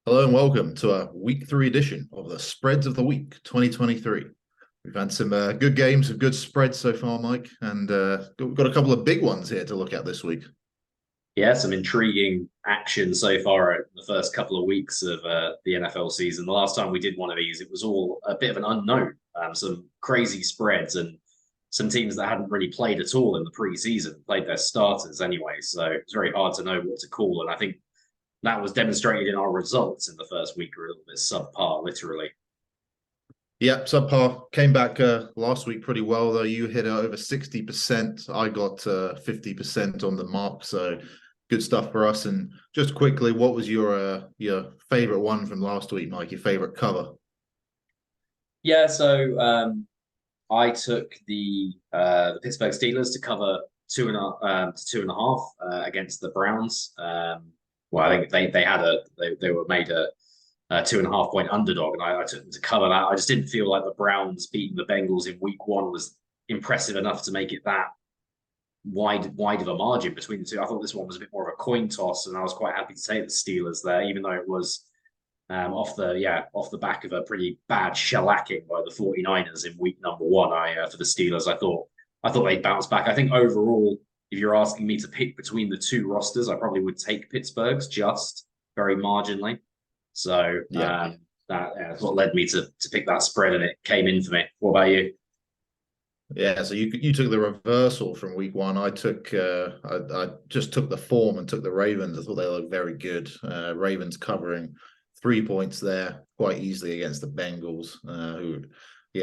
Hello and welcome to our week 3 edition of the Spreads of the Week 2023. We've had some good games, some good spreads so far, Mike, and we've got a couple of big ones here to look at this week. Yeah, some intriguing action so far in the first couple of weeks of the NFL season. The last time we did one of these, it was all a bit of an unknown. Some crazy spreads and some teams that hadn't really played at all in the preseason, played their starters anyway. So it's very hard to know what to call. And I think that was demonstrated in our results in the first week, were a little bit subpar, literally. Yeah, subpar came back last week pretty well, though. You hit over 60%. I got 50% on the mark, so good stuff for us. And just quickly, what was your favorite one from last week, Mike? Your favorite cover? Yeah, so I took the Pittsburgh Steelers to cover 2.5 against the Browns. Well, I think they were made a 2.5 point underdog, and I took them to cover that. I just didn't feel like the Browns beating the Bengals in week 1 was impressive enough to make it that wide of a margin between the two. I thought this one was a bit more of a coin toss, and I was quite happy to take the Steelers there, even though it was off the back of a pretty bad shellacking by the 49ers in week number 1. For the Steelers, I thought they'd bounce back. I think overall, if you're asking me to pick between the two rosters, I probably would take Pittsburgh's just very marginally. So Yeah. that's what led me to pick that spread, and it came in for me. What about you? Yeah, so you took the reversal from week 1. I took I just took the form and took the Ravens. I thought they looked very good. Ravens covering 3 points there quite easily against the Bengals, who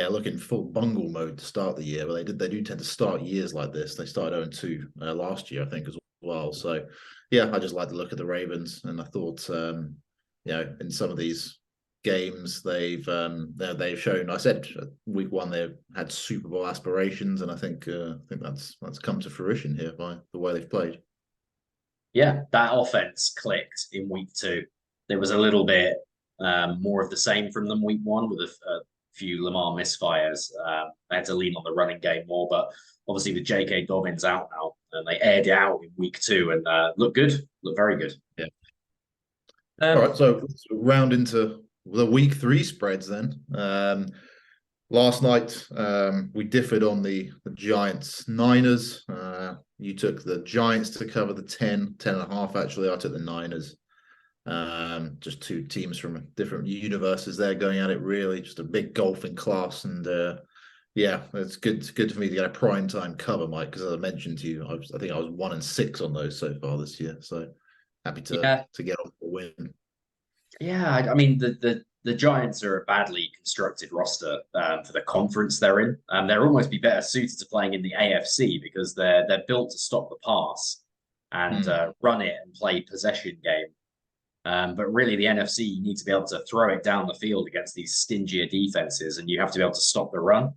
look in full bungle mode to start the year, but they do tend to start years like this. They started 0-2 last year, I think, as well. So yeah, I just like to look at the Ravens, and I thought in some of these games they've shown. I said week 1 they had Super Bowl aspirations, and I think that's come to fruition here by the way they've played. Yeah, that offense clicked in week 2. There was a little bit more of the same from them week 1 with a few Lamar misfires. They had to lean on the running game more, but obviously with J.K. Dobbins out now, and they aired it out in week 2 and looked good, looked very good. Yeah. All Um, right, so let's round into the week 3 spreads then. Last night we differed on the Giants Niners. You took the Giants to cover the 10.5. Actually, I took the Niners. Just two teams from different universes there going at it. Really, just a big golfing class, and it's good. It's good for me to get a prime time cover, Mike, because as I mentioned to you, I think I was 1-6 on those so far this year. So happy yeah, to get off the win. yeah. I mean, the Giants are a badly constructed roster for the conference they're in. They'll almost be better suited to playing in the AFC because they're built to stop the pass and run it and play possession game. But really, the NFC, you need to be able to throw it down the field against these stingier defenses, and you have to be able to stop the run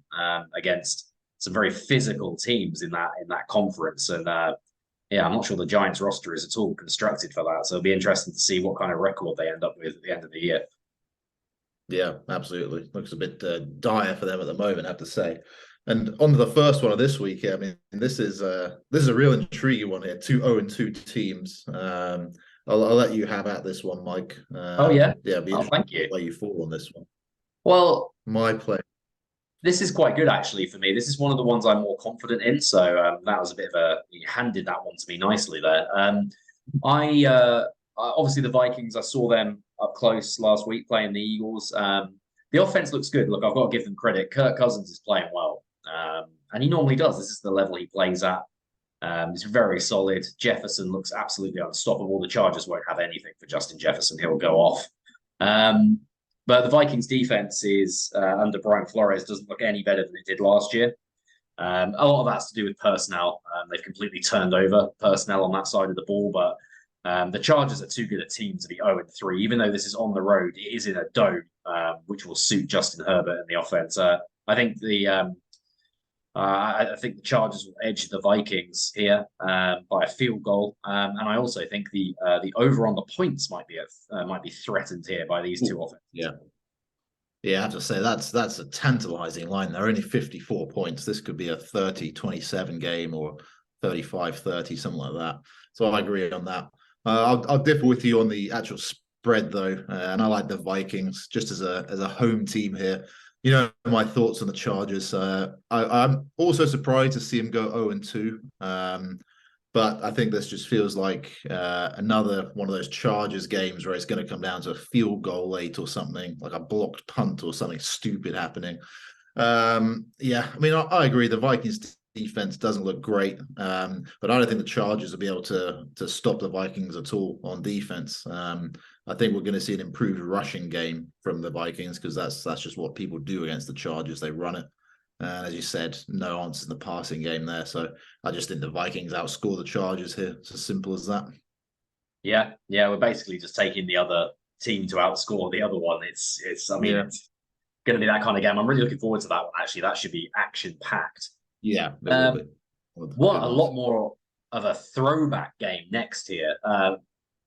against some very physical teams in that conference. And I'm not sure the Giants roster is at all constructed for that. So it'll be interesting to see what kind of record they end up with at the end of the year. Yeah, absolutely. Looks a bit dire for them at the moment, I have to say. And on to the first one of this week. I mean, this is a real intriguing one here. 2-2 teams. I'll let you have at this one, Mike. Oh yeah. Yeah, be Oh, interesting thank you. where you fall on this one. Well, My play. this is quite good actually for me. This is one of the ones I'm more confident in. So that was a bit of you handed that one to me nicely there. Obviously the Vikings. I saw them up close last week playing the Eagles. The offense looks good. Look, I've got to give them credit. Kirk Cousins is playing well, and he normally does. This is the level he plays at. It's very solid. Jefferson looks absolutely unstoppable. The Chargers won't have anything for Justin Jefferson. He'll go off. Um, but the Vikings defense is under Brian Flores doesn't look any better than it did last year. A lot of that's to do with personnel. They've completely turned over personnel on that side of the ball, but the Chargers are too good a team to be 0-3. Even though this is on the road, it is in a dome, which will suit Justin Herbert and the offense. I think the Chargers will edge the Vikings here by a field goal, and I also think the over on the points might be threatened here by these two offenses. Yeah. Yeah, I have to say that's a tantalizing line. They're only 54 points. This could be a 30-27 game or 35-30, something like that. So I agree on that. I'll differ with you on the actual spread though, and I like the Vikings just as a home team here. You know my thoughts on the Chargers. I'm also surprised to see them go 0-2. But I think this just feels like another one of those Chargers games where it's going to come down to a field goal late or something, like a blocked punt or something stupid happening. Yeah, I mean, I agree. The Vikings defense doesn't look great, but I don't think the Chargers will be able to stop the Vikings at all on defense. I think we're going to see an improved rushing game from the Vikings because that's just what people do against the Chargers. They run it. And as you said, no answers in the passing game there. So I just think the Vikings outscore the Chargers here. It's as simple as that. Yeah, we're basically just taking the other team to outscore the other one. It's I mean, it's going to be that kind of game. I'm really looking forward to that one. Actually, that should be action packed. Yeah, it will be. What a lot more of a throwback game next here.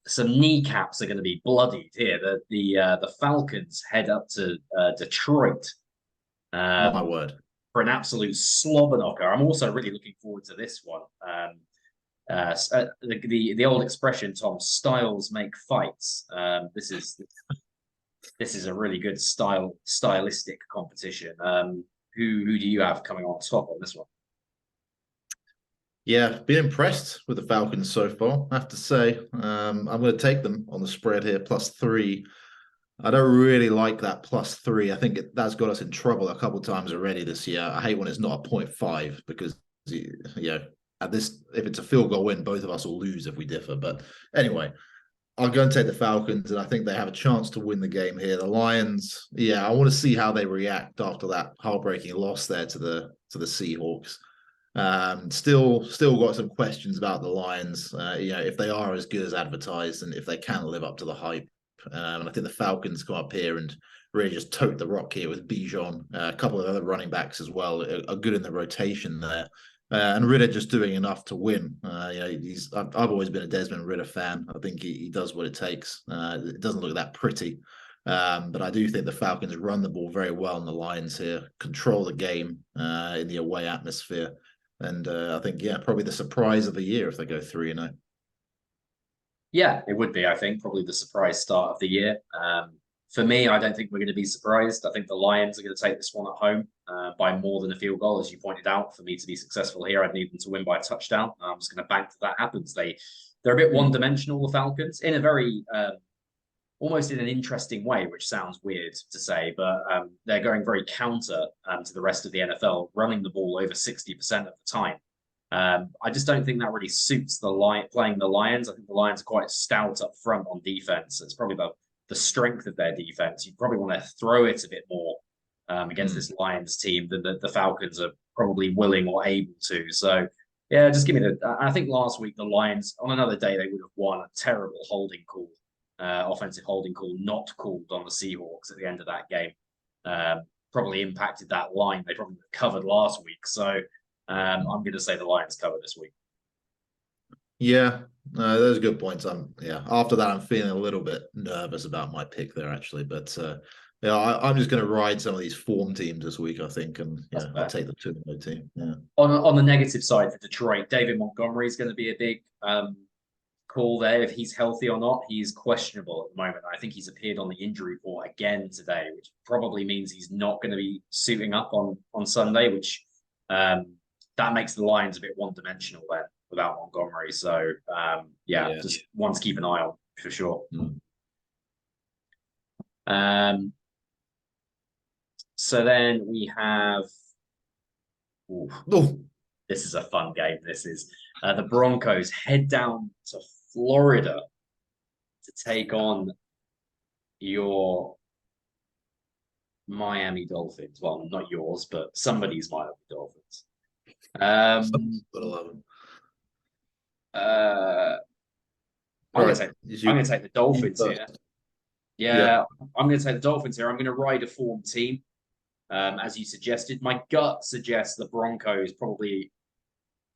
Some kneecaps are going to be bloodied here. The Falcons head up to Detroit. My word. For an absolute slobber knocker. I'm also really looking forward to this one. The old expression, Tom, styles make fights. This is a really good stylistic competition. Who do you have coming on top on this one? Yeah, been impressed with the Falcons so far, I have to say. I'm going to take them on the spread here, +3. I don't really like that +3. I think that's got us in trouble a couple of times already this year. I hate when it's not a 0.5 because, you know, at this, if it's a field goal win, both of us will lose if we differ. But anyway, I'll go and take the Falcons, and I think they have a chance to win the game here. The Lions, yeah, I want to see how they react after that heartbreaking loss there to the Seahawks. Still got some questions about the Lions. You know, if they are as good as advertised, and if they can live up to the hype. And I think the Falcons come up here and really just tote the rock here with Bijan. A couple of other running backs as well are good in the rotation there. And Ridder just doing enough to win. You know, I've always been a Desmond Ridder fan. I think he does what it takes. It doesn't look that pretty. But I do think the Falcons run the ball very well, and the Lions here control the game in the away atmosphere. And I think, yeah, probably the surprise of the year if they go 3-0. Yeah, it would be, I think, probably the surprise start of the year. For me, I don't think we're going to be surprised. I think the Lions are going to take this one at home by more than a field goal, as you pointed out. For me to be successful here, I'd need them to win by a touchdown. I'm just going to bank that happens. They're a bit one-dimensional, the Falcons, in a very almost in an interesting way, which sounds weird to say, but they're going very counter to the rest of the NFL, running the ball over 60% of the time. I just don't think that really suits playing the Lions. I think the Lions are quite stout up front on defense. It's probably the strength of their defense. You probably want to throw it a bit more against this Lions team than the Falcons are probably willing or able to. So, yeah, just give me I think last week the Lions, on another day, they would have won a terrible holding call, offensive holding call, not called on the Seahawks at the end of that game. Probably impacted that line. They probably covered last week. So, I'm going to say the Lions cover this week. Yeah, those are good points. After that, I'm feeling a little bit nervous about my pick there, actually. But yeah, I'm just going to ride some of these form teams this week, I think, and yeah, I'll take the 2-0 team. Yeah. On the negative side for Detroit, David Montgomery is going to be a big call there. If he's healthy or not, he's questionable at the moment. I think he's appeared on the injury report again today, which probably means he's not going to be suiting up on Sunday, which that makes the Lions a bit one-dimensional then without Montgomery. So, just one to keep an eye on for sure. So then we have... This is a fun game. This is the Broncos head down to Florida to take on your Miami Dolphins. Well, not yours, but somebody's Miami Dolphins. I'm going to take the Dolphins here. Yeah, I'm going to take the Dolphins here. I'm going to ride a form team, as you suggested. My gut suggests the Broncos probably,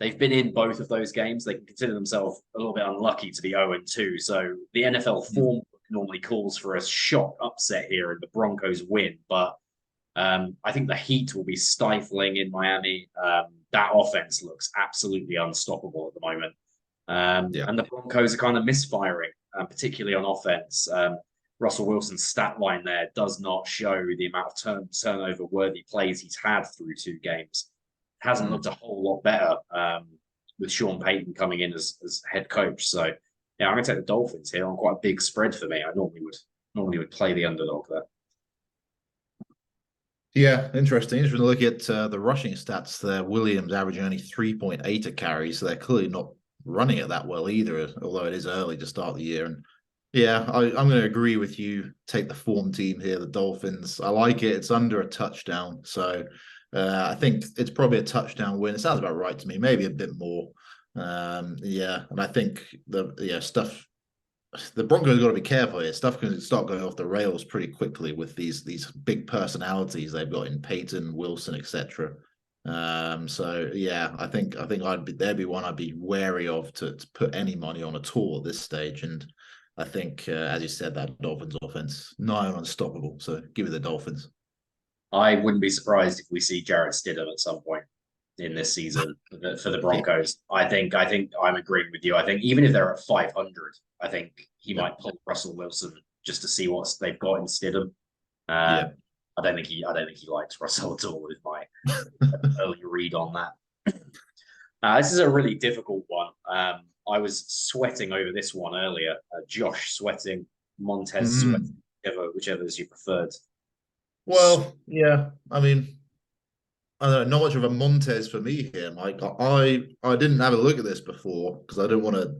they've been in both of those games. They can consider themselves a little bit unlucky to be 0-2. So the NFL form normally calls for a shock upset here and the Broncos win. But I think the heat will be stifling in Miami. That offense looks absolutely unstoppable at the moment. And the Broncos are kind of misfiring, particularly on offense. Russell Wilson's stat line there does not show the amount of turnover worthy plays he's had through 2 games. Hasn't looked a whole lot better with Sean Payton coming in as head coach. So yeah, I'm going to take the Dolphins here on quite a big spread for me. I normally would play the underdog there. Yeah, interesting. Interesting to look at the rushing stats there. Williams averaging only 3.8 a carry, so they're clearly not running it that well either, although it is early to start the year. And yeah, I'm going to agree with you. Take the form team here, the Dolphins. I like it. It's under a touchdown, so I think it's probably a touchdown win. It sounds about right to me. Maybe a bit more. Yeah, and I think the Broncos got to be careful here. Stuff can start going off the rails pretty quickly with these big personalities they've got in Peyton, Wilson, etc. So yeah, I think there'd be one I'd be wary of to put any money on at all at this stage. And I think, as you said, that Dolphins offense nigh on unstoppable. So give me the Dolphins. I wouldn't be surprised if we see Jarrett Stidham at some point in this season for the Broncos. I think I'm agreeing with you. I think even if they're at 500, I think he might pull Russell Wilson just to see what they've got in Stidham. I don't think he likes Russell at all. Is my early read on that. This is a really difficult one. I was sweating over this one earlier. Josh sweating, Montez sweating, whichever as you preferred. Well, yeah, I mean, I don't know, not much of a Montez for me here, Mike. I didn't have a look at this before because I don't want to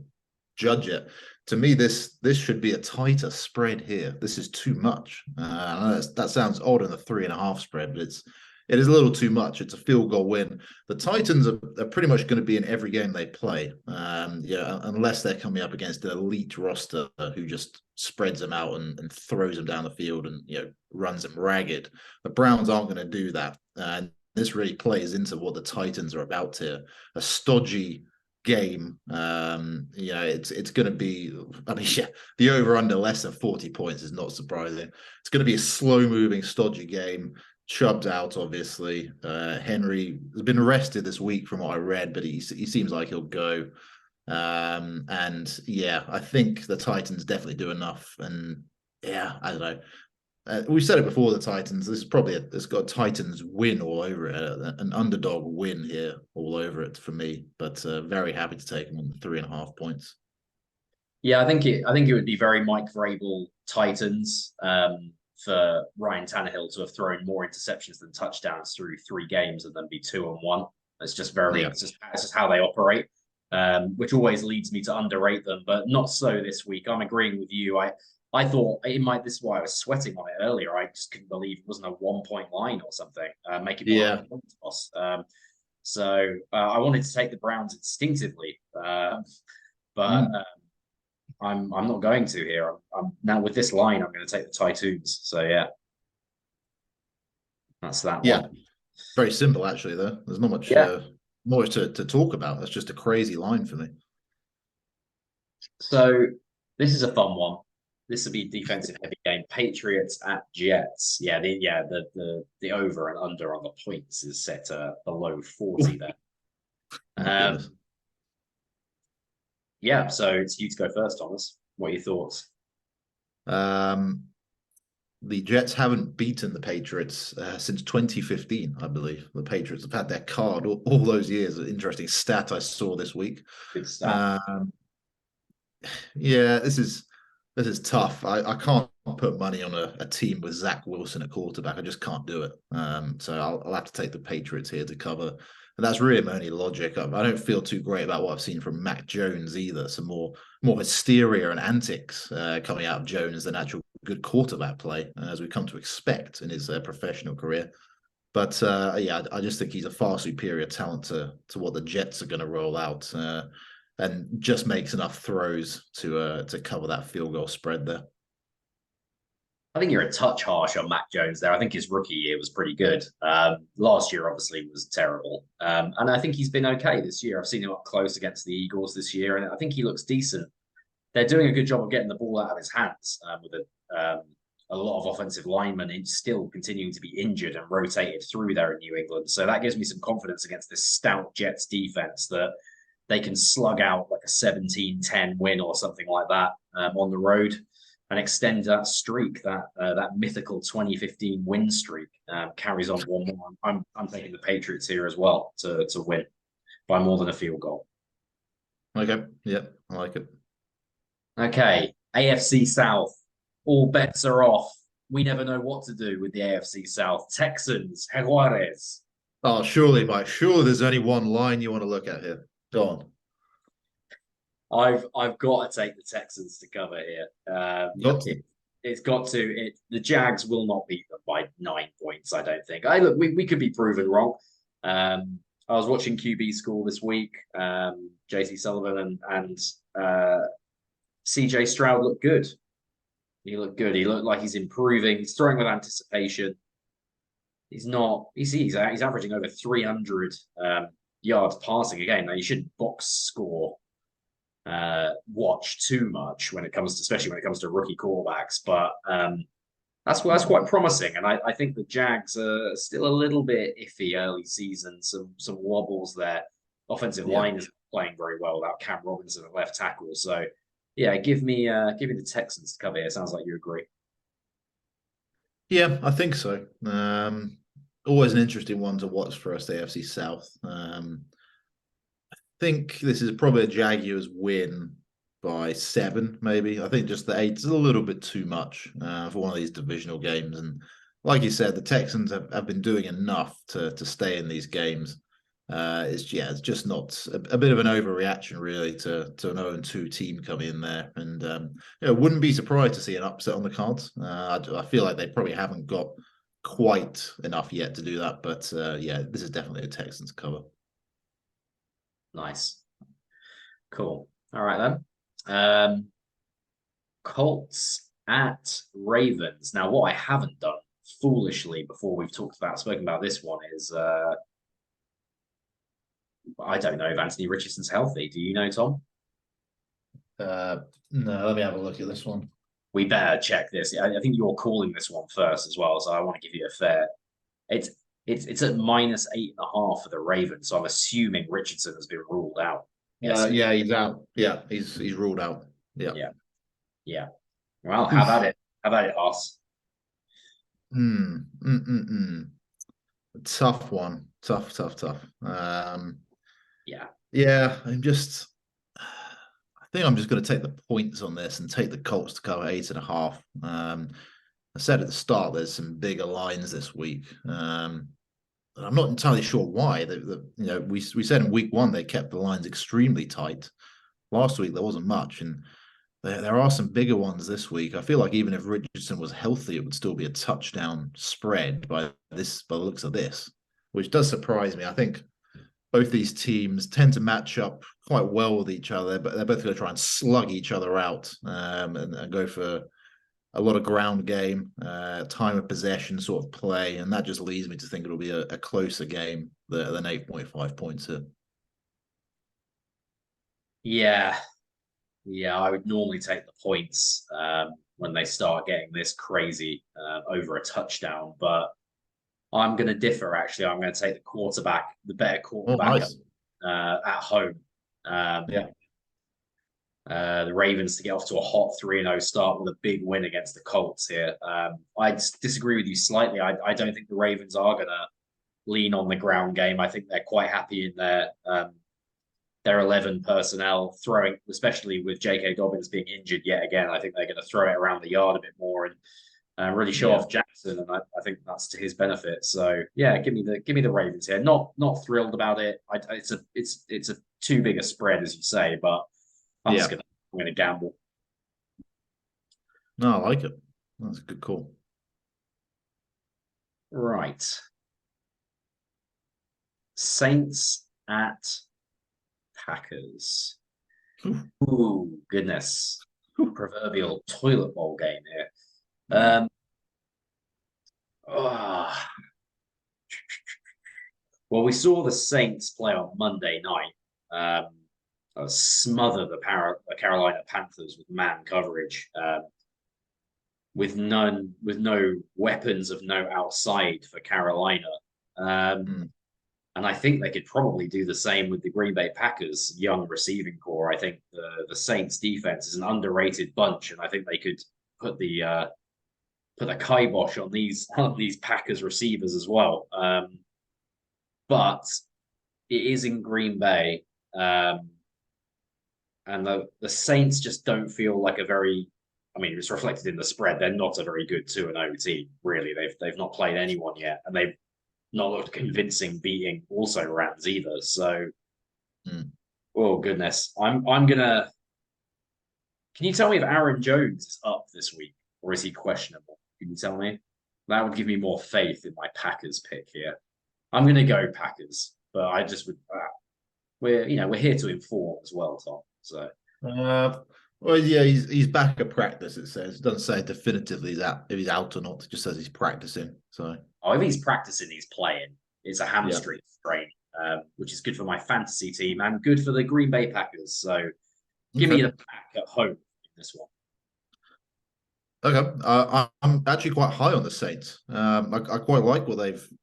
judge it. To me, this should be a tighter spread here. This is too much. I know that sounds odd in the 3.5 spread, but it is a little too much. It's a field goal win. The Titans are pretty much going to be in every game they play. Unless they're coming up against an elite roster who just spreads them out and throws them down the field and runs them ragged. The Browns aren't going to do that. And this really plays into what the Titans are about here. A stodgy game. It's going to be, the over-under less than 40 points is not surprising. It's going to be a slow-moving, stodgy game. Chubb's out, obviously. Henry has been arrested this week from what I read, but he seems like he'll go. And yeah, I think the Titans definitely do enough. And yeah, I don't know. We've said it before, the Titans. This is probably it's got Titans win all over it, an underdog win here all over it for me. But very happy to take them on the 3.5 points. Yeah, I think it would be very Mike Vrabel Titans for Ryan Tannehill to have thrown more interceptions than touchdowns through 3 games and then be 2-1. It's just it's just how they operate, which always leads me to underrate them, but not so this week. I'm agreeing with you. I thought this is why I was sweating on it earlier. I just couldn't believe it wasn't a 1-point line or something, making more toss. So I wanted to take the Browns instinctively, but I'm not going to here. I'm now with this line. I'm going to take the Titans. So yeah, that's that one. Very simple actually. There's not much more to talk about. That's just a crazy line for me. So this is a fun one. This will be defensive heavy game. Patriots at Jets. The over and under on the points is set below 40 there. So it's you to go first, Thomas. What are your thoughts? The Jets haven't beaten the Patriots since 2015, I believe. The Patriots have had their card all those years. An interesting stat I saw this week. Good stat. This is tough. I can't put money on a team with Zach Wilson at quarterback. I just can't do it. So I'll have to take the Patriots here to cover. And that's really my only logic. I don't feel too great about what I've seen from Mac Jones either. Some more hysteria and antics coming out of Jones than actual good quarterback play, as we come to expect in his professional career. But I just think he's a far superior talent to what the Jets are going to roll out, and just makes enough throws to cover that field goal spread there. I think you're a touch harsh on Mac Jones there. I think his rookie year was pretty good. Last year, obviously, was terrible. And I think he's been okay this year. I've seen him up close against the Eagles this year, and I think he looks decent. They're doing a good job of getting the ball out of his hands with a lot of offensive linemen still continuing to be injured and rotated through there in New England. So that gives me some confidence against this stout Jets defense that they can slug out like a 17-10 win or something like that on the road. and extend that streak, that mythical 2015 win streak carries on one more. I'm taking the Patriots here as well to win by more than a field goal. Okay. Yep. I like it. Okay, AFC South. All bets are off. We never know what to do with the AFC South. Texans, Jaguares. Oh, surely, Mike. Surely there's only one line you want to look at here. Go on. I've got to take the Texans to cover here. Got to. It's got to. The Jags will not beat them by 9 points. I don't think. Look, we could be proven wrong. I was watching QB School this week. JC Sullivan and CJ Stroud looked good. He looked good. He looked like he's improving. He's throwing with anticipation. He's not. He's averaging over 300 yards passing a game. Now you shouldn't box score watch too much when it comes to, especially when it comes to rookie quarterbacks. But that's quite promising. And I think the Jags are still a little bit iffy early season. Some wobbles there. Offensive line is playing very well without Cam Robinson at left tackle. So yeah, give me the Texans to cover here. Sounds like you agree. Yeah, I think so. Always an interesting one to watch for us, the AFC South. I think this is probably a Jaguars win by 7, maybe. I think just the 8 is a little bit too much for one of these divisional games. And like you said, the Texans have been doing enough to stay in these games. It's just not a bit of an overreaction, really, to an 0-2 team coming in there. And wouldn't be surprised to see an upset on the cards. I feel like they probably haven't got quite enough yet to do that. But this is definitely a Texans cover. Nice. Cool. All right, then. Colts at Ravens. Now, what I haven't done foolishly before we've spoken about this one is I don't know if Anthony Richardson's healthy. Do you know, Tom? No, let me have a look at this one. We better check this. I think you're calling this one first as well, so I want to give you a fair. It's at -8.5 for the Ravens, so I'm assuming Richardson has been ruled out. Yes. He's out. Yeah, he's ruled out. Yeah. Well, how about it? How about it, Hoss? Tough one. Tough. Yeah. I think I'm just going to take the points on this and take the Colts to cover 8.5. I said at the start there's some bigger lines this week. And I'm not entirely sure why. We said in week 1 they kept the lines extremely tight. Last week there wasn't much, and there are some bigger ones this week. I feel like even if Richardson was healthy, it would still be a touchdown spread by the looks of this, which does surprise me. I think both these teams tend to match up quite well with each other, but they're both going to try and slug each other out and go for a lot of ground game, time of possession sort of play, and that just leads me to think it'll be a closer game than 8.5 points here. Yeah, I would normally take the points when they start getting this crazy over a touchdown, but I'm going to differ, actually. I'm going to take the better quarterback at home. The Ravens to get off to a hot 3-0 start with a big win against the Colts here. I disagree with you slightly. I don't think the Ravens are going to lean on the ground game. I think they're quite happy in their 11 personnel throwing, especially with J.K. Dobbins being injured yet again. I think they're going to throw it around the yard a bit more and really show off Jackson, and I think that's to his benefit. So yeah, give me the Ravens here. Not thrilled about it. It's a too big a spread, as you say, but I'm going to gamble. No, I like it. That's a good call. Right. Saints at Packers. Ooh, goodness. Proverbial toilet bowl game here. Well, we saw the Saints play on Monday night. Smother the Carolina Panthers with man coverage, with no weapons of note outside for Carolina. And I think they could probably do the same with the Green Bay Packers' young receiving core. I think the Saints defense is an underrated bunch, and I think they could put the kibosh on these Packers receivers as well. But it is in Green Bay, and the Saints just don't feel like a very. I mean, it's reflected in the spread. They're not a very good 2-0 team, really. They've not played anyone yet, and they've not looked convincing beating also Rams either. So, oh goodness, I'm gonna. Can you tell me if Aaron Jones is up this week or is he questionable? Can you tell me? That would give me more faith in my Packers pick here. I'm gonna go Packers, but I just would. We're here to inform as well, Tom. So. Well, yeah, he's back at practice. It says, it doesn't say definitively if he's out or not. It just says he's practicing. So, if he's practicing, he's playing. It's a hamstring strain, which is good for my fantasy team and good for the Green Bay Packers. So, give me the Pack at home in this one. Okay, I'm actually quite high on the Saints. I quite like what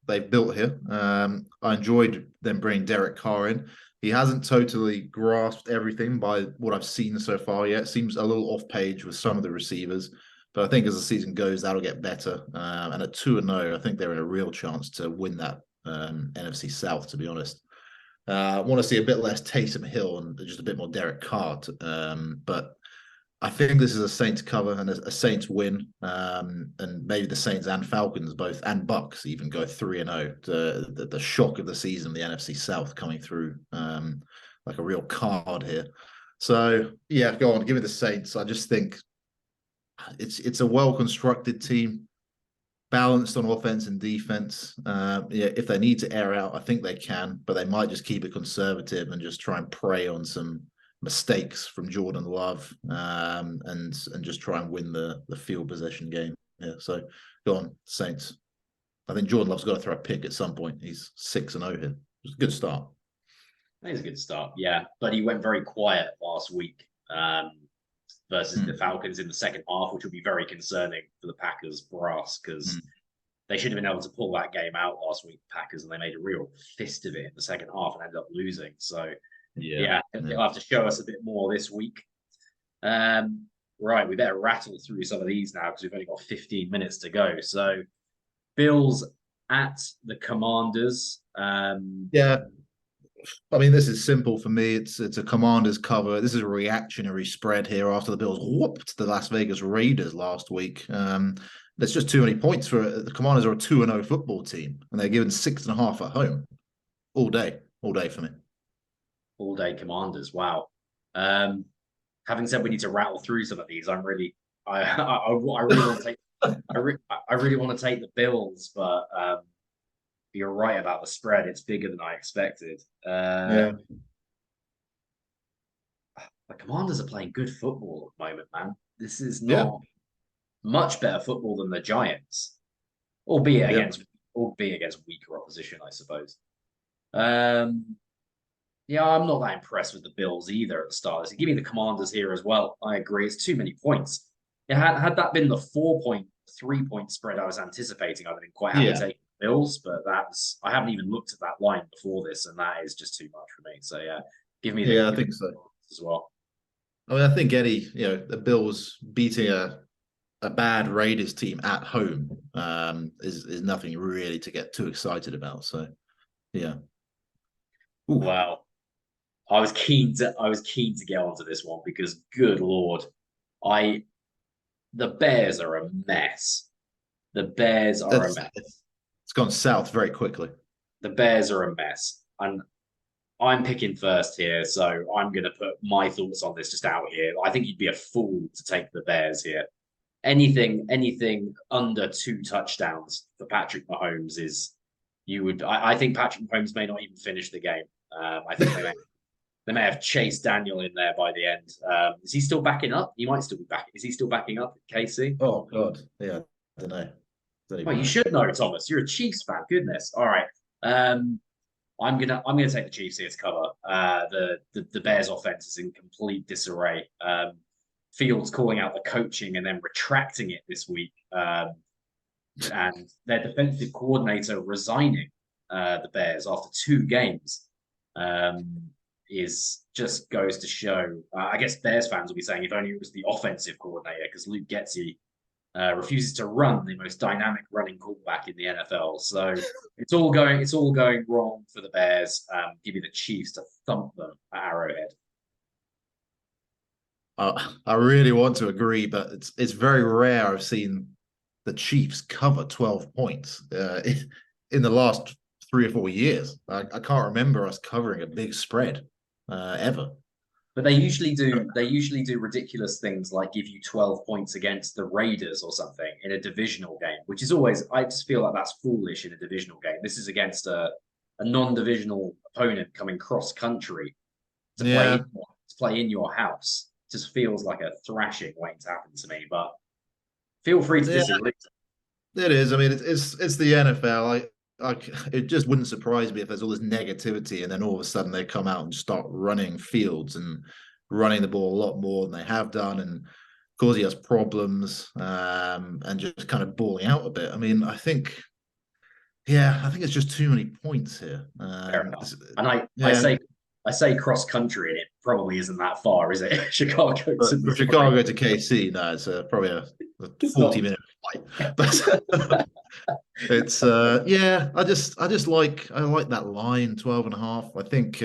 they've built here. I enjoyed them bringing Derek Carr in. He hasn't totally grasped everything by what I've seen so far yet. Seems a little off page with some of the receivers, but I think as the season goes, that'll get better. And at 2-0, I think they're in a real chance to win that NFC South. To be honest, I want to see a bit less Taysom Hill and just a bit more Derek Carr. But I think this is a Saints cover and a Saints win, and maybe the Saints and Falcons both, and Bucks even go 3-0. The shock of the season, the NFC South coming through like a real card here. So yeah, go on, give me the Saints. I just think it's a well constructed team, balanced on offense and defense. Yeah, if they need to air out, I think they can, but they might just keep it conservative and just try and prey on some mistakes from Jordan Love, and just try and win the field possession game. Yeah, so go on, Saints. I think Jordan Love's got to throw a pick at some point. He's 6-0 here. It's a good start. I think it's a good start, yeah. But he went very quiet last week versus the Falcons in the second half, which will be very concerning for the Packers brass because they should have been able to pull that game out last week, Packers, and they made a real fist of it in the second half and ended up losing. So yeah, they'll have to show us a bit more this week. Right, we better rattle through some of these now because we've only got 15 minutes to go. So, Bills at the Commanders. Yeah, I mean, this is simple for me. It's a Commanders cover. This is a reactionary spread here after the Bills whooped the Las Vegas Raiders last week. There's just too many points for it. The Commanders are a 2-0 football team, and they're given 6.5 at home all day for me. All day Commanders. Wow. Having said we need to rattle through some of these, I really want to take I really want to take the Bills, but you're right about the spread. It's bigger than I expected. The Commanders are playing good football at the moment, man. This is not much better football than the Giants, albeit against weaker opposition, I suppose. Yeah, I'm not that impressed with the Bills either at the start. So give me the Commanders here as well. I agree. It's too many points. Had that been the 3-point spread I was anticipating, I'd have been quite happy to take the Bills, but I haven't even looked at that line before this, and that is just too much for me. So yeah, give me I think so as well. I mean, I think the Bills beating a bad Raiders team at home is nothing really to get too excited about. So yeah. Ooh. Wow. I was keen to get onto this one because, good Lord, the Bears are a mess. The Bears are a mess. It's gone south very quickly. The Bears are a mess, and I'm picking first here, so I'm going to put my thoughts on this just out here. I think you'd be a fool to take the Bears here. Anything under 2 touchdowns for Patrick Mahomes is you would. I think Patrick Mahomes may not even finish the game. I think they may have Chase Daniel in there by the end. Is he still backing up? He might still be back. Is he still backing up, Casey? Oh God, yeah, I don't know. Well, you should know, Thomas. You're a Chiefs fan. Goodness. All right. I'm gonna take the Chiefs here to cover. The Bears' offense is in complete disarray. Fields calling out the coaching and then retracting it this week, and their defensive coordinator resigning the Bears after 2 games. is just goes to show. I guess Bears fans will be saying if only it was the offensive coordinator, because Luke Getsy refuses to run the most dynamic running quarterback in the NFL. So it's all going wrong for the Bears. Give me the Chiefs to thump them at Arrowhead. I really want to agree, but it's very rare I've seen the Chiefs cover 12 points in the last 3 or 4 years. I can't remember us covering a big spread ever. But they usually do. They usually do ridiculous things like give you 12 points against the Raiders or something in a divisional game, which is always. I just feel like that's foolish in a divisional game. This is against a non-divisional opponent coming cross country to play in your house. Just feels like a thrashing waiting to happen to me. But feel free to disagree. It is. I mean, it's the NFL. It just wouldn't surprise me if there's all this negativity and then all of a sudden they come out and start running fields and running the ball a lot more than they have done and causing us problems and just kind of balling out a bit. I mean, I think it's just too many points here. Fair enough. And I say cross country, and it probably isn't that far, is it? Chicago to Chicago to KC, no, it's probably a 40-minute flight. But it's I like that line 12.5. I think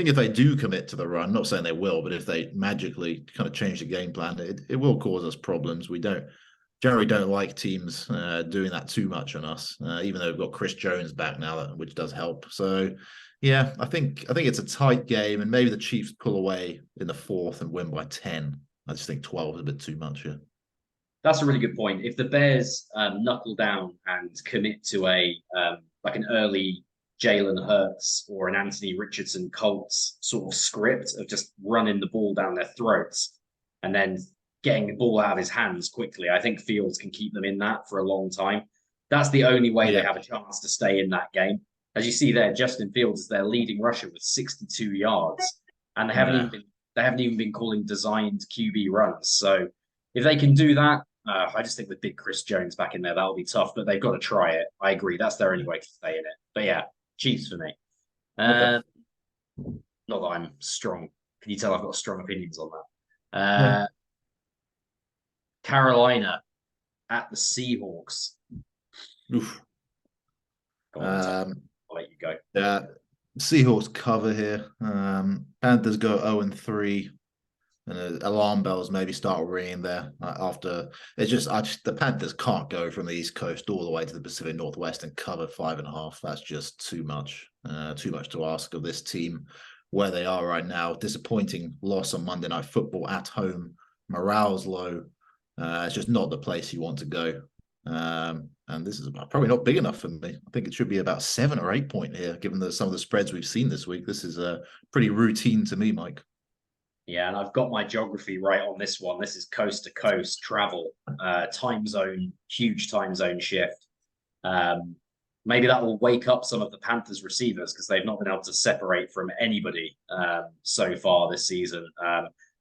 if they do commit to the run, not saying they will, but if they magically kind of change the game plan, it will cause us problems. We generally don't like teams doing that too much on us, even though we've got Chris Jones back now, which does help. So yeah, I think it's a tight game, and maybe the Chiefs pull away in the fourth and win by 10. I just think 12 is a bit too much here. That's a really good point. If the Bears knuckle down and commit to like an early Jalen Hurts or an Anthony Richardson Colts sort of script of just running the ball down their throats and then getting the ball out of his hands quickly, I think Fields can keep them in that for a long time. That's the only way they have a chance to stay in that game. As you see there, Justin Fields is their leading rusher with 62 yards, and they haven't even been calling designed QB runs. So if they can do that, I just think with big Chris Jones back in there, that'll be tough. But they've got to try it. I agree. That's their only way to stay in it. But yeah, Chiefs for me. Okay. Not that I'm strong. Can you tell I've got strong opinions on that? Carolina at the Seahawks. Oof. Go on, I'll let you go. Yeah, Seahawks cover here. Panthers go 0-3, and alarm bells maybe start ringing there after. The Panthers can't go from the East Coast all the way to the Pacific Northwest and cover 5.5. That's just too much. Too much to ask of this team where they are right now. Disappointing loss on Monday Night Football at home. Morale's low. It's just not the place you want to go. And this is probably not big enough for me. I think it should be about 7 or 8 point here, given some of the spreads we've seen this week. This is pretty routine to me, Mike. Yeah, and I've got my geography right on this one. This is coast to coast travel, time zone, huge time zone shift. Maybe that will wake up some of the Panthers receivers because they've not been able to separate from anybody so far this season.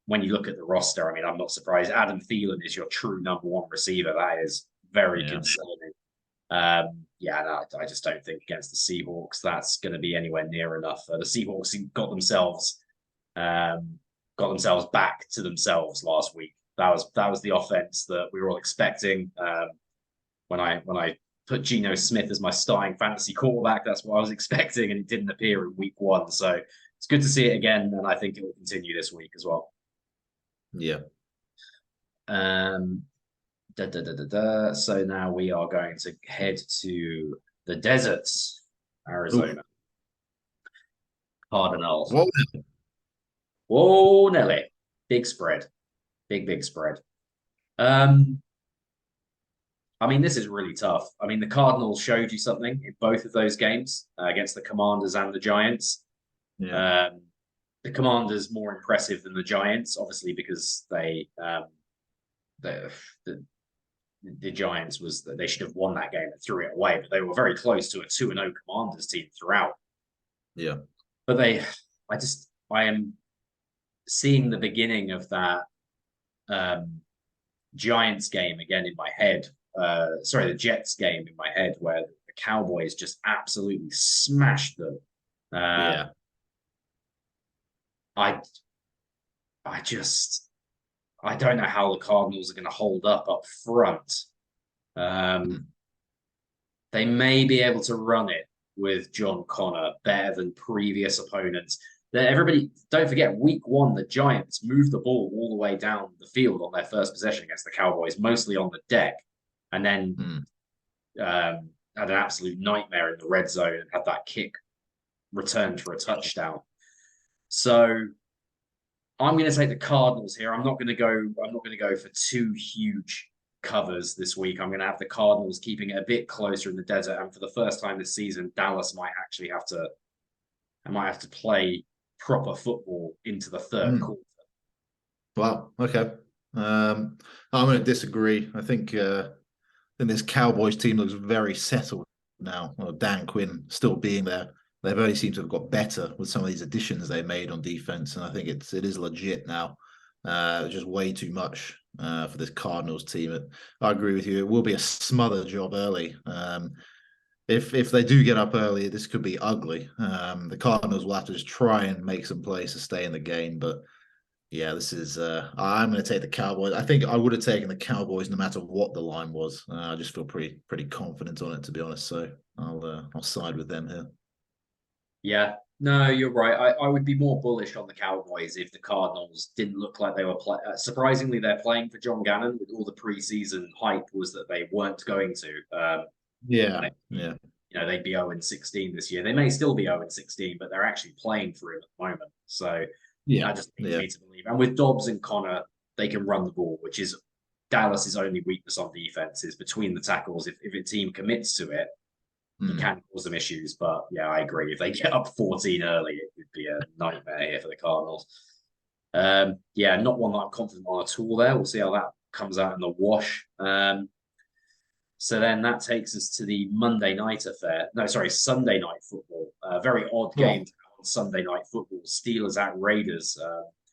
When you look at the roster, I mean, I'm not surprised. Adam Thielen is your true number one receiver. That is very concerning. I just don't think against the Seahawks that's going to be anywhere near enough. The Seahawks got themselves back to themselves last week. That was the offense that we were all expecting. When I put Geno Smith as my starting fantasy quarterback, that's what I was expecting, and it didn't appear in week 1. So it's good to see it again, and I think it will continue this week as well. Yeah. So now we are going to head to the deserts, Arizona. Ooh. Cardinals. Whoa, Nelly. Big spread. Big spread. I mean, this is really tough. I mean, the Cardinals showed you something in both of those games against the Commanders and the Giants. Yeah. The Commanders more impressive than the Giants, obviously, because the Giants they should have won that game and threw it away, but they were very close to a 2-0 Commanders team throughout. Yeah. But I am seeing the beginning of that Giants game again in my head. The Jets game in my head where the Cowboys just absolutely smashed them. I I just I don't know how the Cardinals are going to hold up front. Um, they may be able to run it with John Connor better than previous opponents. Everybody, don't forget, week one, the Giants moved the ball all the way down the field on their first possession against the Cowboys, mostly on the deck, and then had an absolute nightmare in the red zone and had that kick returned for a touchdown. So I'm going to take the Cardinals here. I'm not going to go for two huge covers this week. I'm going to have the Cardinals keeping it a bit closer in the desert. And for the first time this season, Dallas might actually have to play proper football into the third quarter. Wow. Okay. I'm going to disagree. I think this Cowboys team looks very settled now. Well, Dan Quinn still being there, they've only seemed to have got better with some of these additions they made on defense, and I think it is legit now. Just way too much for this Cardinals team. I agree with you. It will be a smother job early. If they do get up early, this could be ugly. The Cardinals will have to just try and make some plays to stay in the game. But yeah, this is. I'm going to take the Cowboys. I think I would have taken the Cowboys no matter what the line was. I just feel pretty confident on it, to be honest. So I'll side with them here. Yeah, no, you're right. I would be more bullish on the Cowboys if the Cardinals didn't look like they were playing. Surprisingly, they're playing for John Gannon with all the preseason hype was that they weren't going to. Yeah. They'd be 0-16 this year. They may still be 0-16, but they're actually playing for him at the moment. So I just need me to believe. And with Dobbs and Connor, they can run the ball, which is Dallas's only weakness on defense is between the tackles. If a team commits to it, it can cause them issues. But yeah, I agree. If they get up 14 early, it would be a nightmare here for the Cardinals. Not one that I'm confident on at all there. We'll see how that comes out in the wash. So then that takes us to the Monday night affair. No, sorry, Sunday night football. Very odd game on Sunday night football. Steelers at Raiders.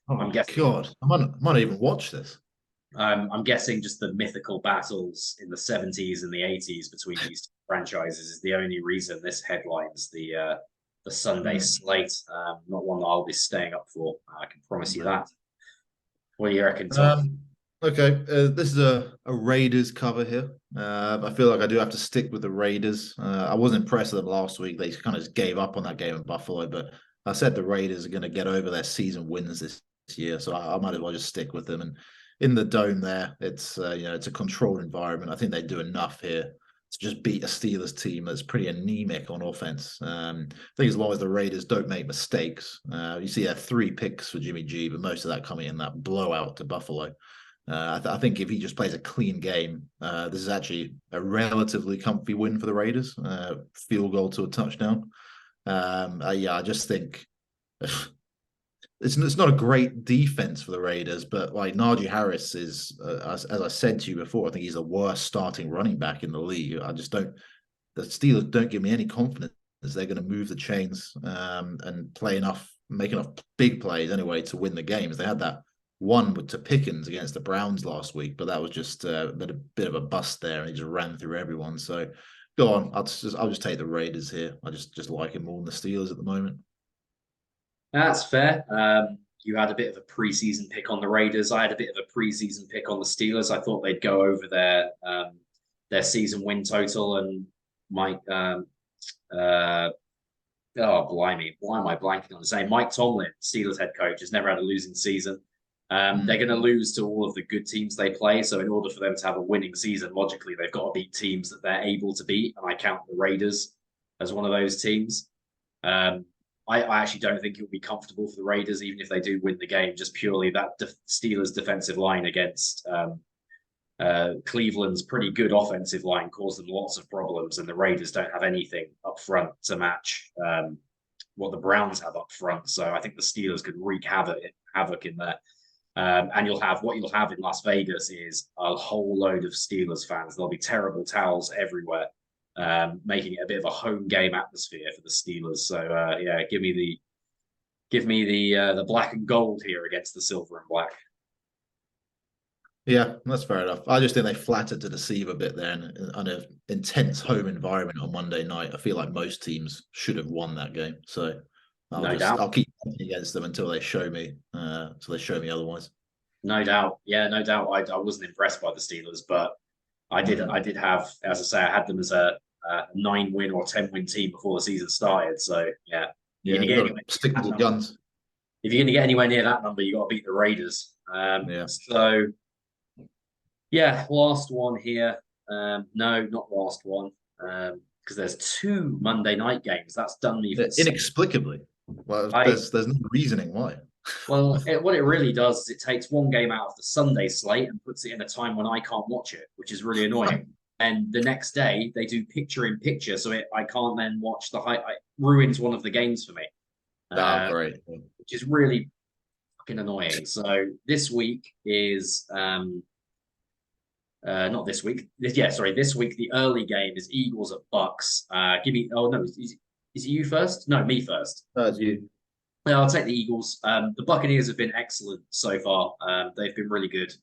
I'm guessing. God, I might even watch this. I'm guessing just the mythical battles in the 70s and the 80s between these two franchises is the only reason this headlines the Sunday slate. Not one that I'll be staying up for. I can promise you that. What do you reckon, Tom? Okay, this is a Raiders cover here. I feel like I do have to stick with the Raiders. I wasn't impressed with them last week. They kind of just gave up on that game in Buffalo, but I said the Raiders are going to get over their season wins this year, so I might as well just stick with them. And in the dome there, it's it's a controlled environment. I think they do enough here to just beat a Steelers team that's pretty anemic on offense. I think as long as the Raiders don't make mistakes, you see 3 picks for Jimmy G, but most of that coming in that blowout to Buffalo. I think if he just plays a clean game, this is actually a relatively comfy win for the Raiders. Field goal to a touchdown. I just think it's not a great defense for the Raiders, but like Najee Harris is, as I said to you before, I think he's the worst starting running back in the league. The Steelers don't give me any confidence they're going to move the chains and make enough big plays anyway to win the games. They had that one to Pickens against the Browns last week, but that was just a bit of a bust there, and he just ran through everyone. So go on, I'll just take the Raiders here. I just like it more than the Steelers at the moment. That's fair. You had a bit of a preseason pick on the Raiders. I had a bit of a preseason pick on the Steelers. I thought they'd go over their season win total, and Mike. Blimey, why am I blanking on the name? Mike Tomlin, Steelers head coach, has never had a losing season. They're going to lose to all of the good teams they play. So in order for them to have a winning season, logically, they've got to beat teams that they're able to beat. And I count the Raiders as one of those teams. I actually don't think it will be comfortable for the Raiders, even if they do win the game, just purely that Steelers defensive line against Cleveland's pretty good offensive line caused them lots of problems. And the Raiders don't have anything up front to match what the Browns have up front. So I think the Steelers could wreak havoc in there. And you'll have in Las Vegas is a whole load of Steelers fans. There'll be terrible towels everywhere, making it a bit of a home game atmosphere for the Steelers. So give me the black and gold here against the silver and black. Yeah, that's fair enough. I just think they flattered to deceive a bit there in an intense home environment on Monday night. I feel like most teams should have won that game. So No doubt. I'll keep betting against them until they show me otherwise. No doubt. Yeah, no doubt. I wasn't impressed by the Steelers, but I did have, as I say, I had them as a 9-win or 10-win team before the season started. So yeah, you're Yeah, gonna you get got to anywhere near stick to that the number. guns. If you're gonna get anywhere near that number, you got to beat the Raiders. Yeah. So yeah, last one here. No, not last one. Because there's two Monday night games. That's done me for Yeah, the same. inexplicably. Well, I there's no reasoning why. Well, what it really does is it takes one game out of the Sunday slate and puts it in a time when I can't watch it, which is really annoying. And the next day they do picture in picture, so I can't then watch the high. It ruins one of the games for me, Oh, uh, great. which is really fucking annoying. So this week is not this week. Yeah, sorry, this week the early game is Eagles at Bucks. Give me. Oh no, is it you first? No, me first. That's you. Yeah, I'll take the Eagles. The Buccaneers have been excellent so far. They've been really good.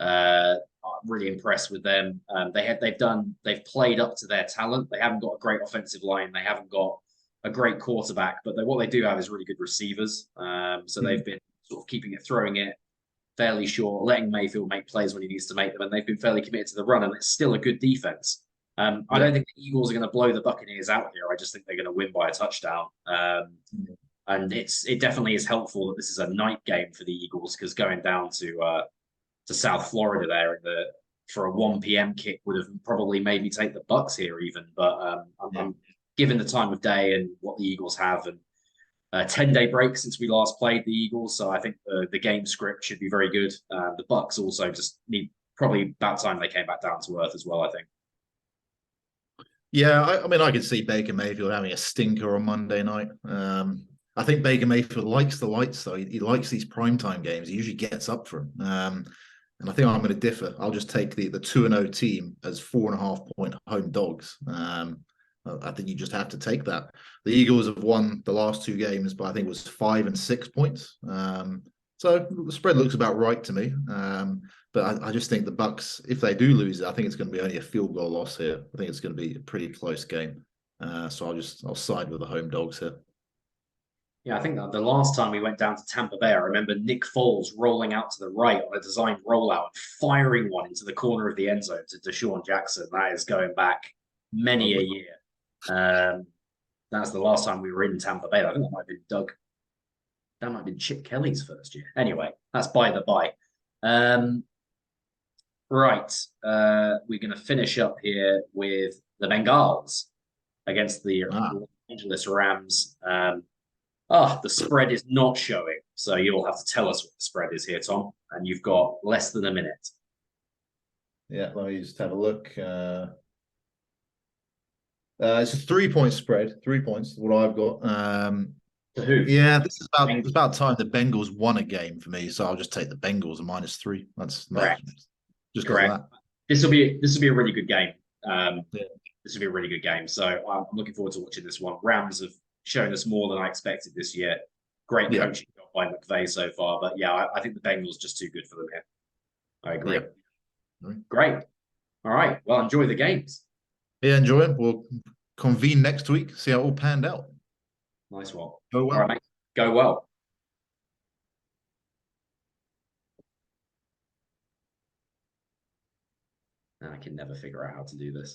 I'm really impressed with them. They've played up to their talent. They haven't got a great offensive line. They haven't got a great quarterback, but what they do have is really good receivers. So they've been sort of keeping it, throwing it fairly short, letting Mayfield make plays when he needs to make them, and they've been fairly committed to the run. And it's still a good defense. I don't think the Eagles are going to blow the Buccaneers out here. I just think they're going to win by a touchdown. And it definitely is helpful that this is a night game for the Eagles because going down to South Florida there for a 1 p.m. kick would have probably made me take the Bucks here even. But I'm given the time of day and what the Eagles have and a 10-day break since we last played the Eagles, so I think the game script should be very good. The Bucks also just need probably about time they came back down to earth as well. I think. Yeah, I mean, I could see Baker Mayfield having a stinker on Monday night. I think Baker Mayfield likes the lights, though. He likes these primetime games. He usually gets up for them. And I think I'm going to differ. I'll just take the 2-0 team as 4.5-point home dogs. I think you just have to take that. The Eagles have won the last two games, but I think it was 5 and 6 points. So the spread looks about right to me. But I just think the Bucks, if they do lose it, I think it's going to be only a field goal loss here. I think it's going to be a pretty close game. So I'll side with the home dogs here. Yeah, I think that the last time we went down to Tampa Bay, I remember Nick Foles rolling out to the right on a designed rollout and firing one into the corner of the end zone to Deshaun Jackson. That is going back many a year. That's the last time we were in Tampa Bay. I think that might have been That might have been Chip Kelly's first year. Anyway, that's by the by. Right. We're going to finish up here with the Bengals against the Los Angeles Rams. The spread is not showing. So you'll have to tell us what the spread is here, Tom. And you've got less than a minute. Yeah, let me just have a look. It's a 3-point spread. 3 points, what I've got. To who? Yeah, it's about time the Bengals won a game for me, so I'll just take the Bengals and -3. That's correct. Just correct. This will be a really good game. This will be a really good game. So I'm looking forward to watching this one. Rams have shown us more than I expected this year. Great coaching job by McVay so far, but yeah, I think the Bengals just too good for them here. I agree. Yeah. Great. All right. Well, enjoy the games. Yeah, enjoy it. We'll convene next week, see how it all panned out. Nice one. Go well. All right, mate. Go well. I can never figure out how to do this.